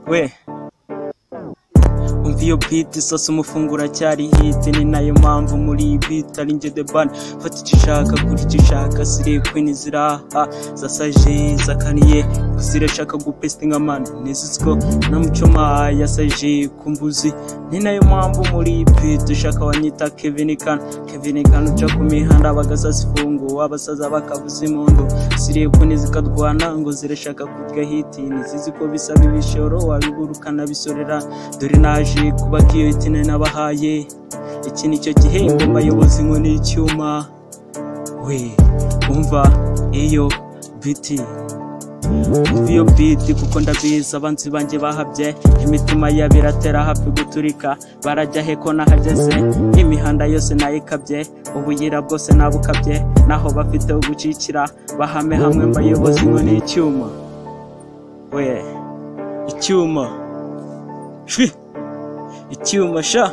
we umva iyo beat sasa umufungura cyari hit ni nayo mpamvu muri iyi beat ari nje the band fata icyo ushaka kuri icyo ushaka sire queen ziraha zasaje zakaniye kuzirashaka gupestinga man nezisiko namucoma yasaje kumbuzi ni nayo mpamvu muri iyi beat ushaka wanyita Kevin Kan uca ku mihanda bagasasifungo abasaza bakavuza impundu sire queen zikadwana ngo zirashaka kurya hit nizizi ko bisaba ibishoro wabigurukana bisorera dore naje kubagiye itine nabahaye iki nicyo gihembo bayobozi ngo ni icyuma we umva iyo biti iyo biti kuko ndabiza abanzi banjye bahabye imitima yabiratera hafi guturika barajya heko nahageze imihanda yose nayikabye ubuyira bwose nabukabye naho bafite ugucikira bahame hamwe bayobozi ngo ni icyuma we icyuma icyuma sha